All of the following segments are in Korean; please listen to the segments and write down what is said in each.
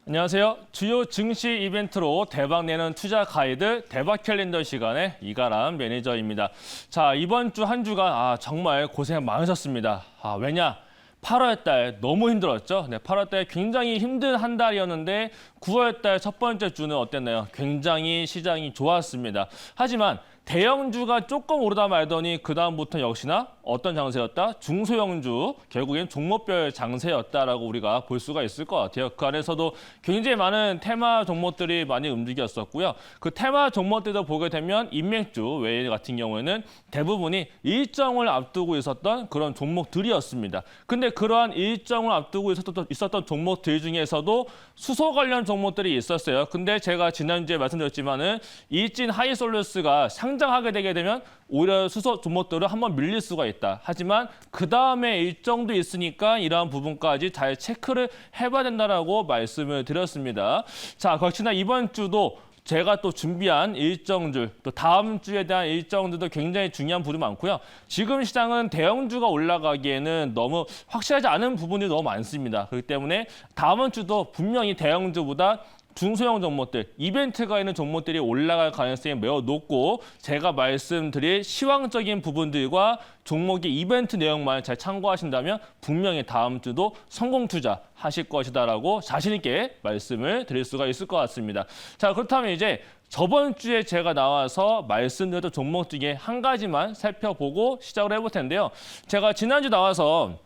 안녕하세요. 주요 증시 이벤트로 대박내는 투자 가이드 대박 캘린더 시간의 이가람 매니저입니다. 자, 이번 주 한 주간 정말 고생 많으셨습니다. 왜냐? 8월 달 너무 힘들었죠. 네, 8월 달 굉장히 힘든 한 달이었는데 9월 달 첫 번째 주는 어땠나요? 굉장히 시장이 좋았습니다. 하지만 대형주가 조금 오르다 말더니 그다음부터 역시나 어떤 장세였다? 중소형주, 결국엔 종목별 장세였다라고 우리가 볼 수가 있을 것 같아요. 그 안에서도 굉장히 많은 테마 종목들이 많이 움직였었고요. 그 테마 종목들도 보게 되면 인맥주 외 같은 경우에는 대부분이 일정을 앞두고 있었던 그런 종목들이었습니다. 근데 그러한 일정을 앞두고 있었던 종목들 중에서도 수소 관련 종목들이 있었어요. 근데 제가 지난주에 말씀드렸지만은 일진 하이솔루스가 상장하게 되게 되면 오히려 수소 종목들을 한번 밀릴 수가 있다. 하지만 그 다음에 일정도 있으니까 이러한 부분까지 잘 체크를 해봐야 된다라고 말씀을 드렸습니다. 자, 역시나 이번 주도 제가 또 준비한 일정들, 또 다음 주에 대한 일정들도 굉장히 중요한 부분이 많고요. 지금 시장은 대형주가 올라가기에는 너무 확실하지 않은 부분이 너무 많습니다. 그렇기 때문에 다음 주도 분명히 대형주보다 중소형 종목들, 이벤트가 있는 종목들이 올라갈 가능성이 매우 높고 제가 말씀드릴 시황적인 부분들과 종목의 이벤트 내용만 잘 참고하신다면 분명히 다음 주도 성공 투자하실 것이다라고 자신 있게 말씀을 드릴 수가 있을 것 같습니다. 자, 그렇다면 이제 저번 주에 제가 나와서 말씀드렸던 종목 중에 한 가지만 살펴보고 시작을 해볼 텐데요. 제가 지난주 나와서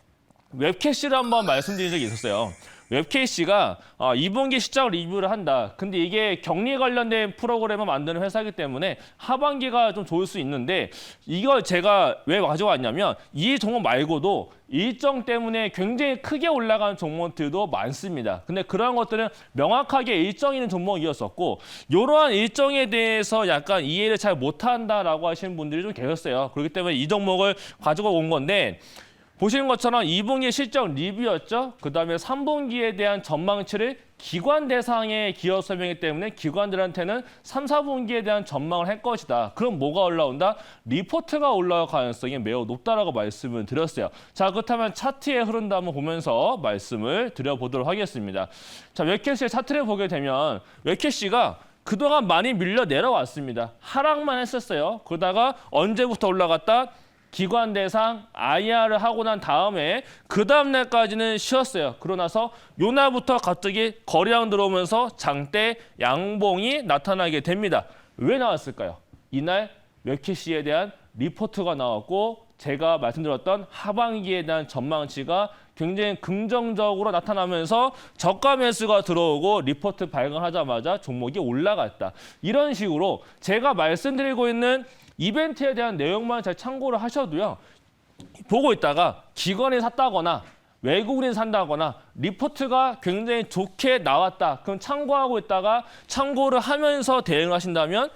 웹캐시를 한번 말씀드린 적이 있었어요. 웹케이씨가 2분기 실적 리뷰를 한다. 근데 이게 격리 관련된 프로그램을 만드는 회사이기 때문에 하반기가 좀 좋을 수 있는데 이걸 제가 왜 가져왔냐면 이 종목 말고도 일정 때문에 굉장히 크게 올라가는 종목들도 많습니다. 근데 그런 것들은 명확하게 일정이 있는 종목이었었고 이러한 일정에 대해서 약간 이해를 잘 못한다라고 하시는 분들이 좀 계셨어요. 그렇기 때문에 이 종목을 가지고 온 건데 보시는 것처럼 2분기 실적 리뷰였죠. 그다음에 3분기에 대한 전망치를 기관 대상의 기업 설명이기 때문에 기관들한테는 3, 4분기에 대한 전망을 할 것이다. 그럼 뭐가 올라온다? 리포트가 올라올 가능성이 매우 높다라고 말씀을 드렸어요. 자, 그렇다면 차트의 흐른다 한번 보면서 말씀을 드려보도록 하겠습니다. 자, 웹캐시의 차트를 보게 되면 웹캐시가 그동안 많이 밀려 내려왔습니다. 하락만 했었어요. 그러다가 언제부터 올라갔다? 기관 대상 IR을 하고 난 다음에 그 다음 날까지는 쉬었어요. 그러고 나서 요 날부터 갑자기 거래량 들어오면서 장대 양봉이 나타나게 됩니다. 왜 나왔을까요? 이날 웹캐시에 대한 리포트가 나왔고 제가 말씀드렸던 하반기에 대한 전망치가 굉장히 긍정적으로 나타나면서 저가 매수가 들어오고 리포트 발간하자마자 종목이 올라갔다. 이런 식으로 제가 말씀드리고 있는 이벤트에 대한 내용만 잘 참고를 하셔도요. 보고 있다가 기관이 샀다거나 외국인이 산다거나 리포트가 굉장히 좋게 나왔다. 그럼 참고하고 있다가 참고를 하면서 대응하신다면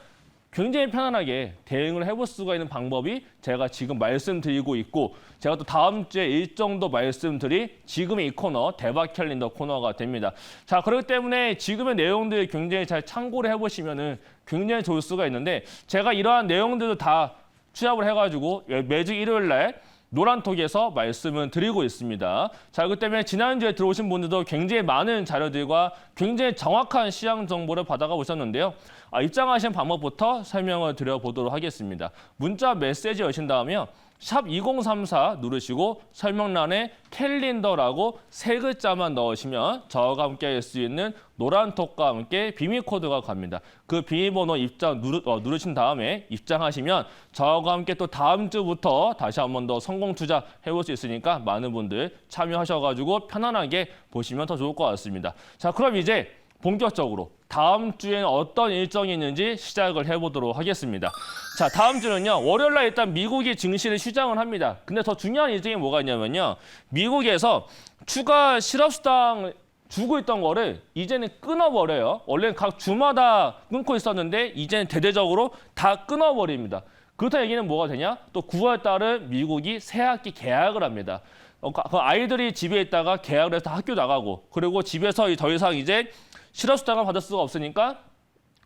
굉장히 편안하게 대응을 해볼 수가 있는 방법이 제가 지금 말씀드리고 있고 제가 또 다음 주에 일정도 말씀드릴 지금의 이 코너 대박 캘린더 코너가 됩니다. 자, 그렇기 때문에 지금의 내용들 굉장히 잘 참고를 해보시면은 굉장히 좋을 수가 있는데 제가 이러한 내용들도 다 취합을 해가지고 매주 일요일 날 노란톡에서 말씀을 드리고 있습니다. 자, 그렇기 때문에 지난주에 들어오신 분들도 굉장히 많은 자료들과 굉장히 정확한 시장 정보를 받아가 오셨는데요. 입장하신 방법부터 설명을 드려보도록 하겠습니다. 문자 메시지 여신 다음에요. 샵 2034 누르시고 설명란에 캘린더라고 세 글자만 넣으시면 저와 함께 할 수 있는 노란톡과 함께 비밀 코드가 갑니다. 그 비밀번호 입장 누르신 다음에 입장하시면 저와 함께 또 다음 주부터 다시 한 번 더 성공 투자 해볼 수 있으니까 많은 분들 참여하셔가지고 편안하게 보시면 더 좋을 것 같습니다. 자, 그럼 이제 본격적으로 다음 주에는 어떤 일정이 있는지 시작을 해보도록 하겠습니다. 자, 다음 주는요. 월요일 날 일단 미국이 증시를 시작을 합니다. 근데 더 중요한 일정이 뭐가 있냐면요. 미국에서 추가 실업수당 주고 있던 거를 이제는 끊어버려요. 원래는 각 주마다 끊고 있었는데 이제는 대대적으로 다 끊어버립니다. 그렇다는 얘기는 뭐가 되냐? 또 9월 달은 미국이 새학기 개학을 합니다. 그 아이들이 집에 있다가 개학을 해서 학교 나가고 그리고 집에서 더 이상 이제 실업수당을 받을 수가 없으니까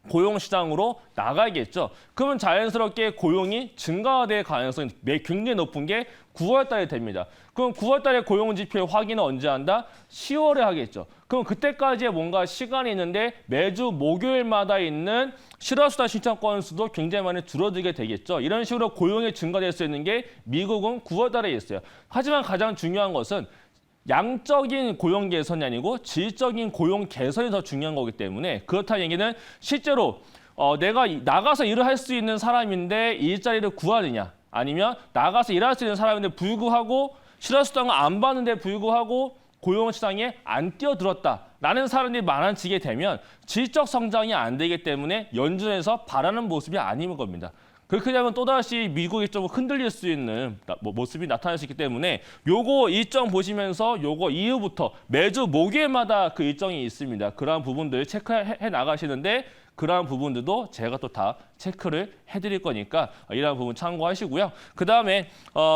고용시장으로 나가겠죠. 그러면 자연스럽게 고용이 증가될 가능성이 굉장히 높은 게 9월 달에 됩니다. 그럼 9월 달에 고용 지표 확인은 언제 한다? 10월에 하겠죠. 그럼 그때까지의 뭔가 시간이 있는데 매주 목요일마다 있는 실업수당 신청 건수도 굉장히 많이 줄어들게 되겠죠. 이런 식으로 고용이 증가될 수 있는 게 미국은 9월 달에 있어요. 하지만 가장 중요한 것은 양적인 고용 개선이 아니고 질적인 고용 개선이 더 중요한 거기 때문에 그렇다는 얘기는 실제로 내가 나가서 일을 할 수 있는 사람인데 일자리를 구하느냐 아니면 나가서 일할 수 있는 사람인데 불구하고 실업수당을 안 받는데 불구하고 고용시장에 안 뛰어들었다라는 사람들이 많아지게 되면 질적 성장이 안 되기 때문에 연준에서 바라는 모습이 아닌 겁니다. 그렇게 되면 또다시 미국이 좀 흔들릴 수 있는 모습이 나타날 수 있기 때문에 요거 일정 보시면서 요거 이후부터 매주 목요일마다 그 일정이 있습니다. 그러한 부분들 체크해 나가시는데 그러한 부분들도 제가 또 다 체크를 해드릴 거니까 이러한 부분 참고하시고요. 그다음에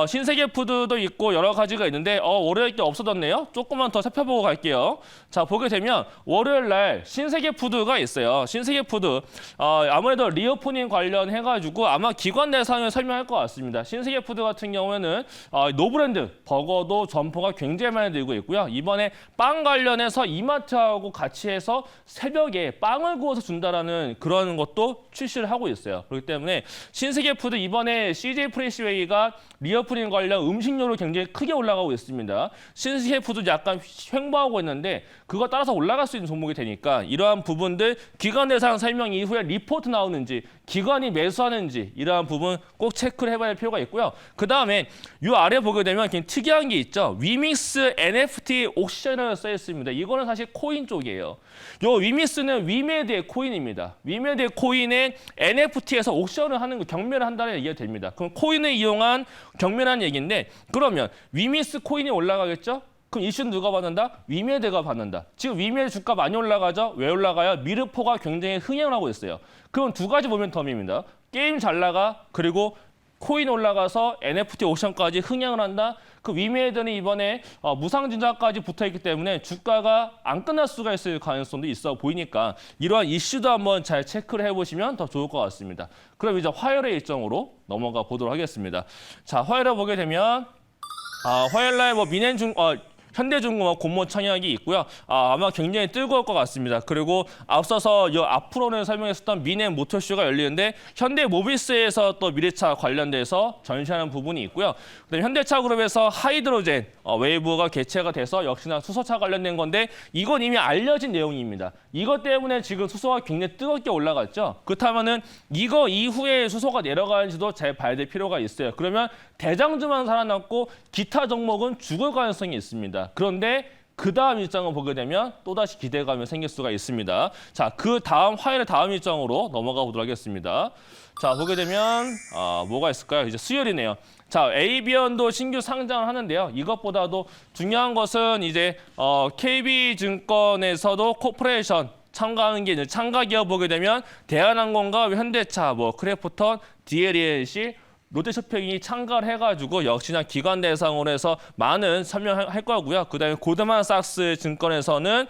신세계 푸드도 있고 여러 가지가 있는데 월요일 게 없어졌네요. 조금만 더 살펴보고 갈게요. 자, 보게 되면 월요일 날 신세계 푸드가 있어요. 신세계 푸드 아무래도 리오프닝 관련해가지고 아마 기관 내상을 설명할 것 같습니다. 신세계 푸드 같은 경우에는 노브랜드 버거도 점포가 굉장히 많이 늘고 있고요. 이번에 빵 관련해서 이마트하고 같이 해서 새벽에 빵을 구워서 준다라는 그런 것도 출시를 하고 있어요. 그렇기 때문에 신세계 푸드 이번에 CJ 프레시웨이가 리오프닝 관련 음식료로 굉장히 크게 올라가고 있습니다. 신세계 푸드 약간 횡보하고 있는데 그거 따라서 올라갈 수 있는 종목이 되니까 이러한 부분들 기관 대상 설명 이후에 리포트 나오는지 기관이 매수하는지 이러한 부분 꼭 체크를 해봐야 할 필요가 있고요. 그 다음에 이 아래 보게 되면 굉장히 특이한 게 있죠. 위믹스 NFT 옥션이라고 써 있습니다. 이거는 사실 코인 쪽이에요. 요 위믹스는 위메드의 코인입니다. 위메드의 코인에 NFT에서 옥션을 하는 거 경매를 한다는 얘기가 됩니다. 그럼 코인을 이용한 경매라는 얘기인데 그러면 위믹스 코인이 올라가겠죠? 그럼 이슈는 누가 받는다? 위메드가 받는다. 지금 위메드 주가 많이 올라가죠? 왜 올라가요? 미르포가 굉장히 흥행을 하고 있어요. 그럼 두 가지 모멘텀입니다. 게임 잘 나가 그리고 코인 올라가서 NFT 옥션까지 흥행을 한다. 그 위메드는 이번에 무상증자까지 붙어있기 때문에 주가가 안 끝날 수가 있을 가능성도 있어 보이니까 이러한 이슈도 한번 잘 체크를 해보시면 더 좋을 것 같습니다. 그럼 이제 화요일의 일정으로 넘어가 보도록 하겠습니다. 자, 화요일에 보게 되면 화요일날 현대중공업 공모 청약이 있고요. 아마 굉장히 뜨거울 것 같습니다. 그리고 앞서서 앞으로는 설명했었던 미네 모터쇼가 열리는데 현대모비스에서 또 미래차 관련돼서 전시하는 부분이 있고요. 그다음에 현대차그룹에서 하이드로젠 웨이브가 개최가 돼서 역시나 수소차 관련된 건데 이건 이미 알려진 내용입니다. 이것 때문에 지금 수소가 굉장히 뜨겁게 올라갔죠. 그렇다면은 이거 이후에 수소가 내려가는지도 잘 봐야 될 필요가 있어요. 그러면 대장주만 살아남고 기타 종목은 죽을 가능성이 있습니다. 그런데 그 다음 일정을 보게 되면 또다시 기대감이 생길 수가 있습니다. 자, 그 다음 화요일의 다음 일정으로 넘어가 보도록 하겠습니다. 자, 보게 되면 뭐가 있을까요? 이제 수요일이네요. 자, 에이비언도 신규 상장을 하는데요. 이것보다도 중요한 것은 이제 KB증권에서도 코퍼레이션 참가하는 게 이제 참가 기업 보게 되면 대한항공과 현대차, 크래프톤, DLENC 롯데쇼핑이 참가를 해가지고 역시나 기관 대상으로 해서 많은 설명할 거고요. 그다음에 고드만삭스 증권에서는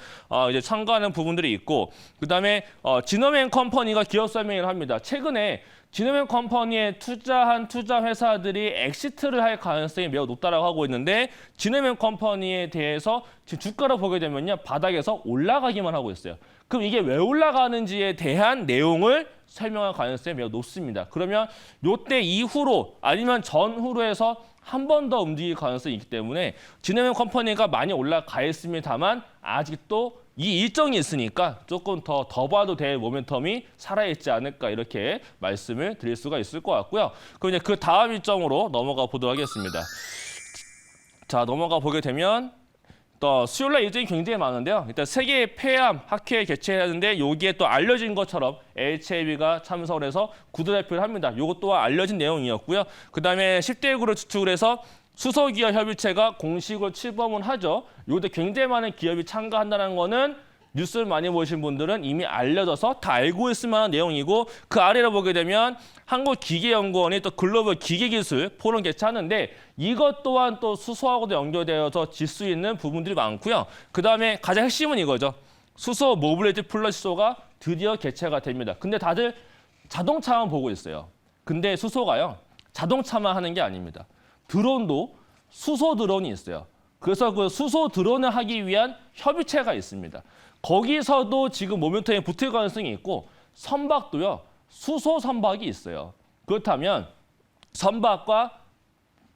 이제 참가하는 부분들이 있고, 그다음에 지노맨 컴퍼니가 기업 설명을 합니다. 최근에 지노맨 컴퍼니에 투자한 투자 회사들이 엑시트를 할 가능성이 매우 높다라고 하고 있는데 지노맨 컴퍼니에 대해서 지금 주가를 보게 되면요 바닥에서 올라가기만 하고 있어요. 그럼 이게 왜 올라가는지에 대한 내용을 설명할 가능성이 매우 높습니다. 그러면 이때 이후로 아니면 전후로 해서 한 번 더 움직일 가능성이 있기 때문에 지노맨 컴퍼니가 많이 올라가 있습니다만 아직도 이 일정이 있으니까 조금 더 봐도 될 모멘텀이 살아있지 않을까 이렇게 말씀을 드릴 수가 있을 것 같고요. 그럼 이제 그 다음 일정으로 넘어가 보도록 하겠습니다. 자, 넘어가 보게 되면 또 수요일날 일정이 굉장히 많은데요. 일단 세계 폐암 학회 개최하는데 여기에 또 알려진 것처럼 HAB가 참석을 해서 구도대표를 합니다. 이것 또한 알려진 내용이었고요. 그다음에 10대 그룹 추측을 해서 수소기업 협의체가 공식으로 출범을 하죠. 이때 굉장히 많은 기업이 참가한다는 거는 뉴스를 많이 보신 분들은 이미 알려져서 다 알고 있을 만한 내용이고 그 아래로 보게 되면 한국기계연구원이 또 글로벌 기계기술 포럼 개최하는데 이것 또한 또 수소하고도 연결되어서 질 수 있는 부분들이 많고요. 그다음에 가장 핵심은 이거죠. 수소 모빌리티 플러스소가 드디어 개최가 됩니다. 근데 다들 자동차만 보고 있어요. 근데 수소가요. 자동차만 하는 게 아닙니다. 드론도 수소 드론이 있어요. 그래서 그 수소 드론을 하기 위한 협의체가 있습니다. 거기서도 지금 모멘텀에 붙을 가능성이 있고 선박도요. 수소 선박이 있어요. 그렇다면 선박과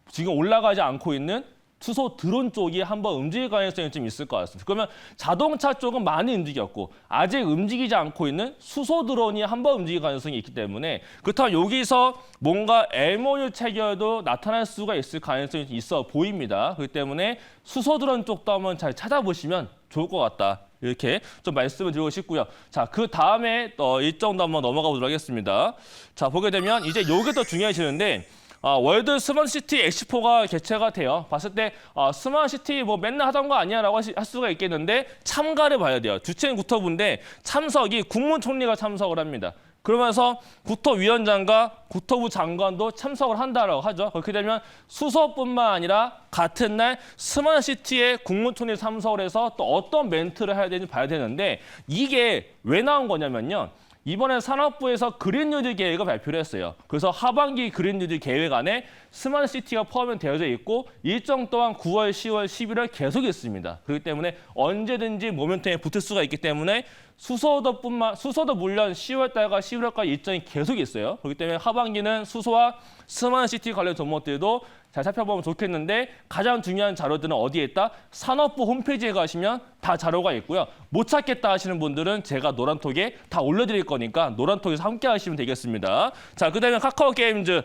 지금 올라가지 않고 있는 수소 드론 쪽이 한번 움직일 가능성이 좀 있을 것 같습니다. 그러면 자동차 쪽은 많이 움직였고 아직 움직이지 않고 있는 수소 드론이 한번 움직일 가능성이 있기 때문에 그렇다면 여기서 뭔가 MOU 체결도 나타날 수가 있을 가능성이 있어 보입니다. 그렇기 때문에 수소 드론 쪽도 한번 잘 찾아보시면 좋을 것 같다. 이렇게 좀 말씀을 드리고 싶고요. 자, 그 다음에 일정도 한번 넘어가 보도록 하겠습니다. 자, 보게 되면 이제 요게 더 중요해지는데 월드 스마트시티 엑스포가 개최가 돼요. 봤을 때 스마트시티 뭐 맨날 하던 거 아니야라고 할 수가 있겠는데 참가를 봐야 돼요. 주최는 국토부인데 참석이 국무총리가 참석을 합니다. 그러면서 국토위원장과 국토부 장관도 참석을 한다라고 하죠. 그렇게 되면 수소뿐만 아니라 같은 날 스마트시티에 국무총리 참석을 해서 또 어떤 멘트를 해야 되는지 봐야 되는데 이게 왜 나온 거냐면요. 이번에 산업부에서 그린 뉴딜 계획을 발표를 했어요. 그래서 하반기 그린 뉴딜 계획 안에 스마트시티가 포함이 되어져 있고 일정 동안 9월, 10월, 11월 계속 있습니다. 그렇기 때문에 언제든지 모멘텀에 붙을 수가 있기 때문에 수소도 물론 10월 달과 11월까지 일정이 계속 있어요. 그렇기 때문에 하반기는 수소와 스마트시티 관련 종목들도 잘 살펴보면 좋겠는데 가장 중요한 자료들은 어디에 있다? 산업부 홈페이지에 가시면 다 자료가 있고요. 못 찾겠다 하시는 분들은 제가 노란톡에 다 올려드릴 거니까 노란톡에서 함께 하시면 되겠습니다. 자, 그다음에 카카오게임즈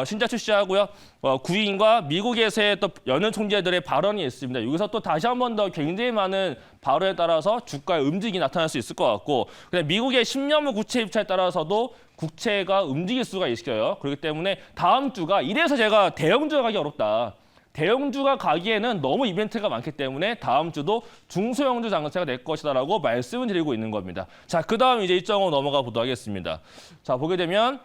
신작 출시하고요. 구인과 미국에서의 또 연은 총재들의 발언이 있습니다. 여기서 또 다시 한 번 더 굉장히 많은 발언에 따라서 주가의 움직임이 나타날 수 있을 것 같고 그다음에 미국의 10년물 국채 입찰에 따라서도 국채가 움직일 수가 있어요. 그렇기 때문에 다음 주가 이래서 제가 대형주가 가기 어렵다. 대형주가 가기에는 너무 이벤트가 많기 때문에 다음 주도 중소형주 장세가 될 것이다라고 말씀을 드리고 있는 겁니다. 자, 그다음 이제 일정으로 넘어가 보도록 하겠습니다. 자, 보게 되면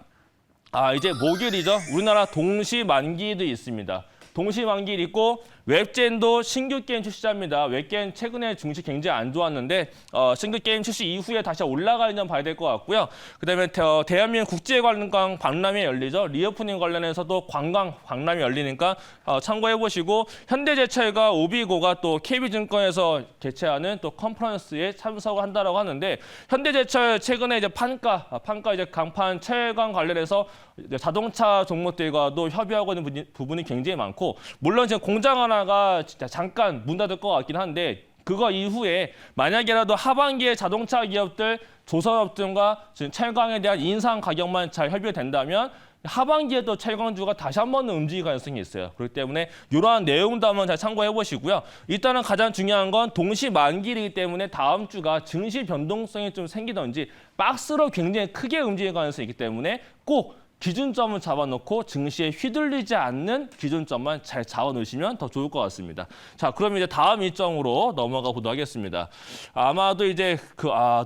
이제 목요일이죠. 우리나라 동시만기도 있습니다. 동시만기일 있고 웹젠도 신규 게임 출시합니다. 웹게임 최근에 증시 굉장히 안 좋았는데 신규 게임 출시 이후에 다시 올라가는 점 봐야 될 것 같고요. 그다음에 대한민국 국제관광 박람회 열리죠. 리오프닝 관련해서도 관광 박람회 열리니까 참고해 보시고 현대제철과 오비고가 또 KB증권에서 개최하는 또 컨퍼런스에 참석을 한다라고 하는데 현대제철 최근에 이제 판가 이제 강판 철강 관련해서 자동차 종목들과도 협의하고 있는 부분이 굉장히 많고 물론 지금 공장 하나가 진짜 잠깐 문 닫을 것 같긴 한데 그거 이후에 만약에라도 하반기에 자동차 기업들, 조선업종과 지금 철강에 대한 인상 가격만 잘 협의된다면 하반기에도 철강주가 다시 한 번 움직일 가능성이 있어요. 그렇기 때문에 이러한 내용도 한번 잘 참고해 보시고요. 일단은 가장 중요한 건 동시 만기이기 때문에 다음 주가 증시 변동성이 좀 생기든지 박스로 굉장히 크게 움직일 가능성이 있기 때문에 꼭 기준점을 잡아놓고 증시에 휘둘리지 않는 기준점만 잘 잡아놓으시면 더 좋을 것 같습니다. 자, 그럼 이제 다음 일정으로 넘어가 보도록 하겠습니다. 아마도 이제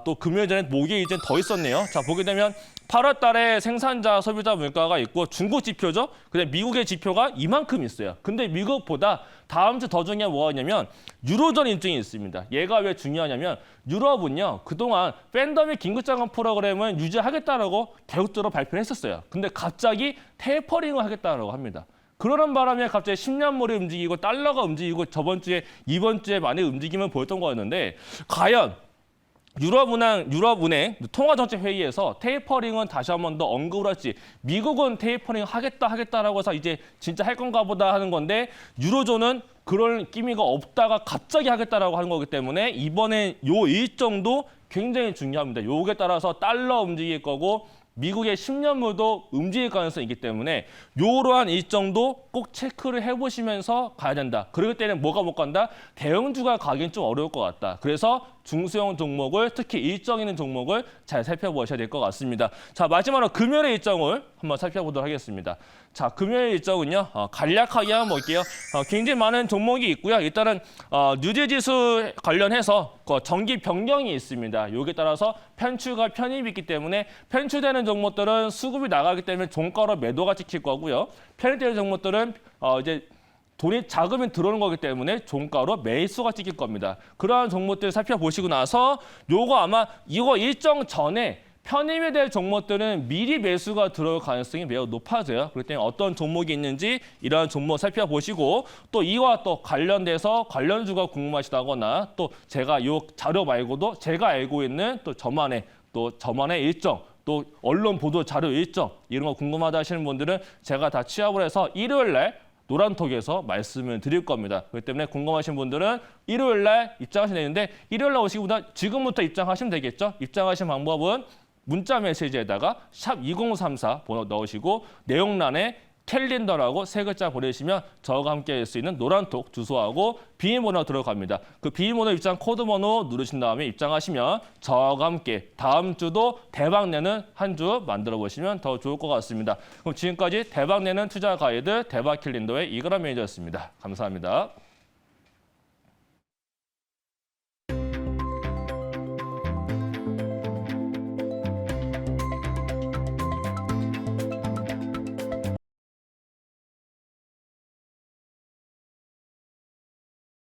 또 금요일 전에 목요일 이제 더 있었네요. 자, 보게 되면 8월 달에 생산자 소비자 물가가 있고 중국 지표죠. 근데 미국의 지표가 이만큼 있어요. 근데 미국보다 다음 주 더 중요한 뭐가 있냐면 유로존 일정이 있습니다. 얘가 왜 중요하냐면 유럽은요. 그동안 팬데믹 긴급자금 프로그램을 유지하겠다라고 계속적으로 발표를 했었어요. 근데 갑자기 테이퍼링을 하겠다라고 합니다. 그러는 바람에 갑자기 10년물이 움직이고 달러가 움직이고 이번 주에 많이 움직임을 보였던 거였는데 과연 유럽은행 통화정책회의에서 테이퍼링은 다시 한 번 더 언급을 할지 미국은 테이퍼링 하겠다라고 해서 이제 진짜 할 건가 보다 하는 건데 유로존은 그럴 기미가 없다가 갑자기 하겠다라고 하는 거기 때문에 이번에 요 일정도 굉장히 중요합니다. 요게 따라서 달러 움직일 거고 미국의 10년물도 움직일 가능성이 있기 때문에 이러한 일정도 꼭 체크를 해보시면서 가야 된다. 그럴 때는 뭐가 못 간다? 대형주가 가긴 좀 어려울 것 같다. 그래서 중소형 종목을 특히 일정 있는 종목을 잘 살펴보셔야 될 것 같습니다. 자, 마지막으로 금요일의 일정을 한번 살펴보도록 하겠습니다. 자, 금요일 일정은요. 간략하게 한번 볼게요. 굉장히 많은 종목이 있고요. 일단은 뉴질지수 관련해서 정기 변경이 있습니다. 여기에 따라서 편추가 편입이 있기 때문에 편추되는 종목들은 수급이 나가기 때문에 종가로 매도가 찍힐 거고요. 편입되는 종목들은 이제 돈이 자금이 들어오는 거기 때문에 종가로 매수가 찍힐 겁니다. 그러한 종목들 살펴보시고 나서 요거 아마 이거 일정 전에 편입이 될 종목들은 미리 매수가 들어올 가능성이 매우 높아져요. 그렇기 때문에 어떤 종목이 있는지 이러한 종목 살펴보시고 또 이와 또 관련돼서 관련주가 궁금하시다거나 또 제가 이 자료 말고도 제가 알고 있는 또 저만의 일정 또 언론 보도 자료 일정 이런 거 궁금하다 하시는 분들은 제가 다 취합을 해서 일요일 날 노란톡에서 말씀을 드릴 겁니다. 그렇기 때문에 궁금하신 분들은 일요일 날 입장하시면 되는데 일요일 날 오시기보다 지금부터 입장하시면 되겠죠. 입장하신 방법은 문자 메시지에다가 샵 2034 번호 넣으시고 내용란에 캘린더라고 세 글자 보내시면 저와 함께 할 수 있는 노란톡 주소하고 비밀번호 들어갑니다. 그 비밀번호 입장 코드 번호 누르신 다음에 입장하시면 저와 함께 다음 주도 대박 내는 한 주 만들어 보시면 더 좋을 것 같습니다. 그럼 지금까지 대박 내는 투자 가이드 대박 캘린더의 이그람 매니저였습니다. 감사합니다.